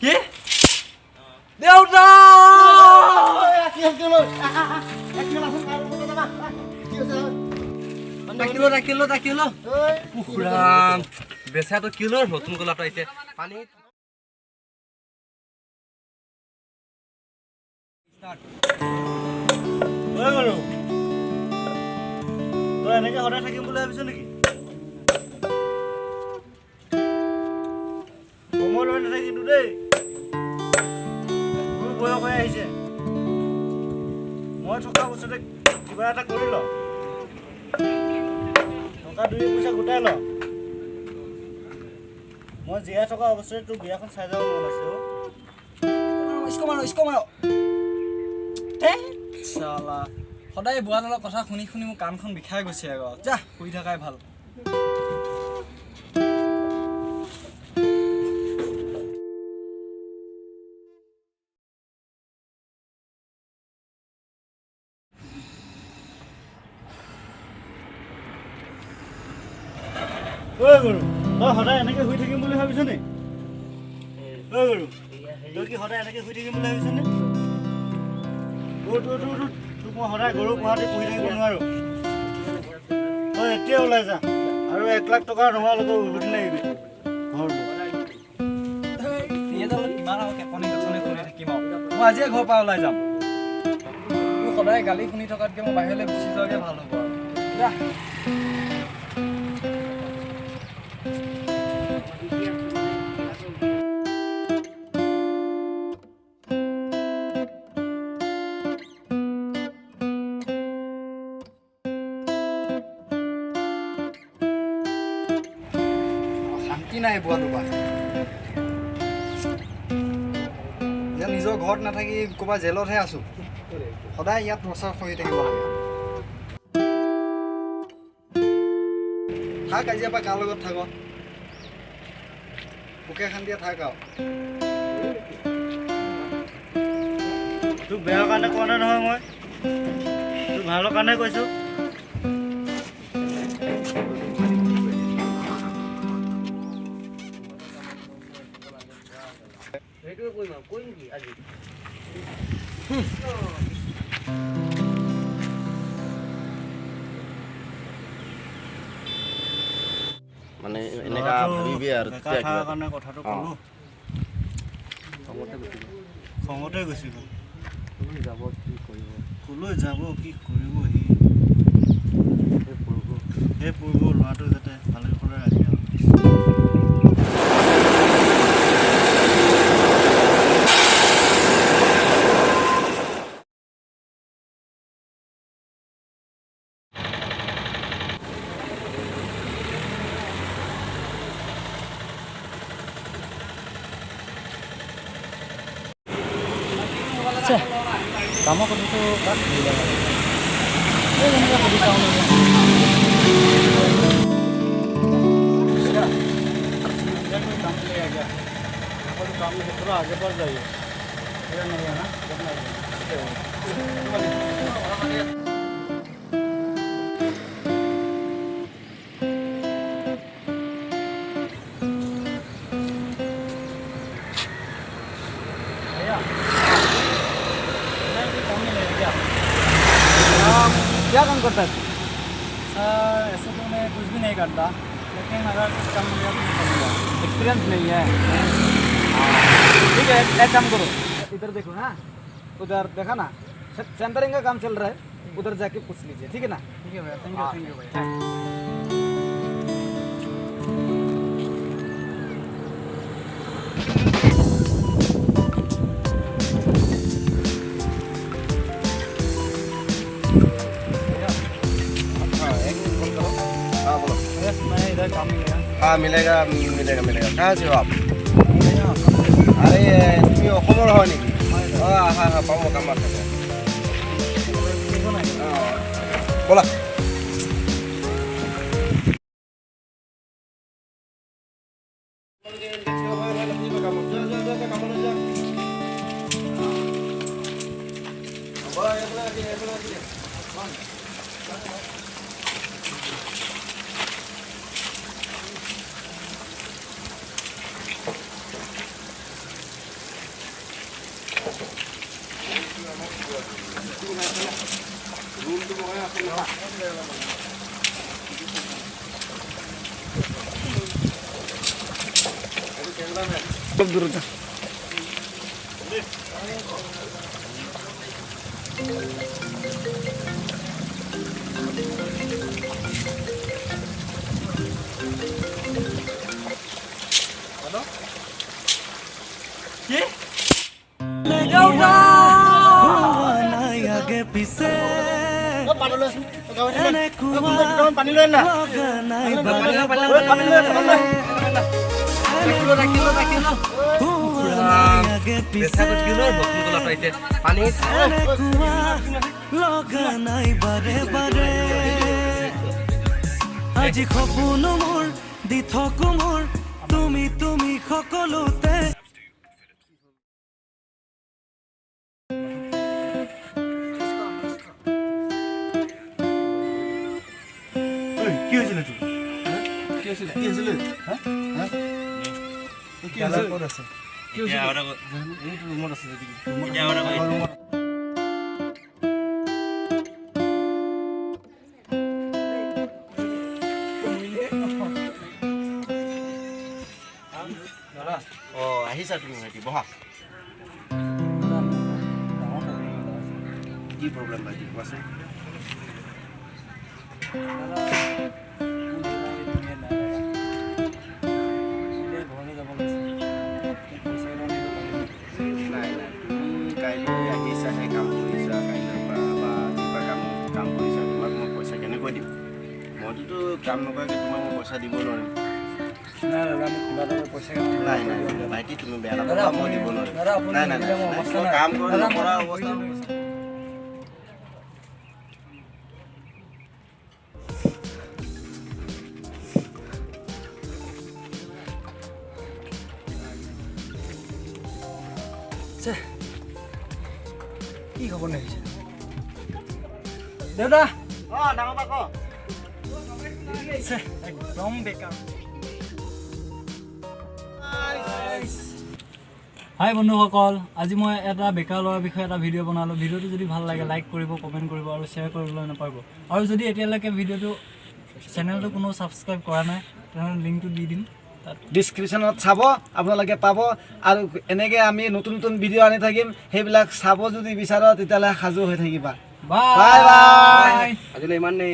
কি দেউতা তাকিলো পুখুৰাম বেচাটো কিলো নতুন গোলাপ আহিছে পানী তই এনেকে সদায় থাকিম বুলি ভাবিছ নেকি সময় লৈ নাথাকিলো দেই মোৰ বয়স হৈ আহিছে মই থকা বছৰতে কিবা এটা কৰি ল টকা দুই পইচা গোটাই ল মই জীয়াই থকা অৱস্থাতে তোৰ বিয়াখন চাই যাব মন আছে সদায় বুঢ়া তলৰ কথা শুনি শুনি মোৰ কাণখন বিষাই গৈছে আকৌ যা শুই থকাই ভাল গৰু তই সদায় এনেকে শুই থাকিম বুলি ভাবিছ নি গৰু তই কি সদায় এনেকে শুই থাকিম বুলি ভাবিছ নি তোক মই সদায় গৰু গুৱাহাটী পুহি থাকিব নোৱাৰো তই এতিয়া ওলাই যা আৰু 1 লাখ টকা নোহোৱালৈকে উভতি নাহিবি মই আজিয়ে ঘৰৰ পৰা ওলাই যাম তোৰ সদায় গালি শুনি থকাতকৈ মই বাহিৰলৈ গুচি যোৱাকৈ ভাল হ'ব আৰু শান্তি নাই বুঢ়াটো পৰা যে নিজৰ ঘৰত নাথাকি ক'ৰবাত জেলতহে আছোঁ সদায় ইয়াত প্ৰচাৰ কৰি থাকিব লাগে থাক আজিৰ পৰা কাৰ লগত থাক পোকে শান্তিয়ে থাক আৰু তোক বেয়াৰ কাৰণে কোৱা নাই নহয় মই তোৰ ভালৰ কাৰণে কৈছোঁ মানে এনেকা ভাবিবি আৰু কাৰণে কথাটো ক'লো খঙতে গুচি গ'ল ক'লৈ যাব কি কৰিব সেই পূৰ্ব ল'ৰাটো যাতে ভালে কৰি ৰাখে আৰু কামৰ কথাটো তাত সুধি চাওঁ काम चलेगा क्या आपको काम में थोड़ा आगे बढ़ जाइए नहीं है ना क्या काम करता है सर ऐसे तो मैं कुछ भी नहीं करता लेकिन अगर कुछ काम मिलेगा तो करूँगा एक्सपीरियंस नहीं है ठीक है एक काम करो इधर देखो ना उधर देखा ना सेंटरिंग का काम चल रहा है उधर जाके पूछ लीजिए ठीक है ना ठीक है भैया थैंक यू भैया काम मिलेगा हाँ मिलेगा मिलेगा मिलेगा कहाँ से हो आप अरे तुम्हें অসমৰ হয় নেকি हाँ हाँ हाँ पाऊँ काम आता है बोला খুব দূরতে পানী লৈ না আজি সপোন মোৰ দি থকো মোৰ তুমি তুমি সকলোতে কি হৈছিলে তোৰ কি হৈছিলে কি হৈছিলে কি আছে ক'ত আছে কি হৈছিলে এইটো ৰুমত আছে যদি আহিছা তুমি ভাইটি বহা কি প্ৰব্লেম ভাইটি কোৱাচোন নাই নাই তুমি কাইলৈ আহিছাহে কাম কৰিছা কাইলৈৰ পৰা বা কিবা কাম কৰিছা তোমাক মই পইচা কেনেকৈ দিম মইতোতো কাম নকৰাকৈ তোমাক মই পইচা দিব নোৱাৰিম নাই নাই ভাইটি তুমি বেয়া নাপাবা মই দিব নোৱাৰিম নাই নাই নাই মই কাম কৰি নকৰা অৱস্থা কি খবৰ লাগিছে দেউতা ডাঙৰ বা ক একদম বেকাৰ হাই বন্ধুসকল আজি মই এটা বেকাৰ ল'ৰাৰ বিষয়ে এটা ভিডিঅ' বনালোঁ ভিডিঅ'টো যদি ভাল লাগে লাইক কৰিব কমেণ্ট কৰিব আৰু শ্বেয়াৰ কৰিবলৈ নাপাহৰিব আৰু যদি এতিয়ালৈকে ভিডিঅ'টো চেনেলটো কোনো ছাবস্ক্ৰাইব কৰা নাই তেনেহ'লে লিংকটো দি দিম তাত ডিছক্ৰিপশ্যনত চাব আপোনালোকে পাব আৰু এনেকৈ আমি নতুন নতুন ভিডিঅ' আনি থাকিম সেইবিলাক চাব যদি বিচাৰ তেতিয়াহ'লে সাজু হৈ থাকিবা বাই বাই আজিলৈ ইমানেই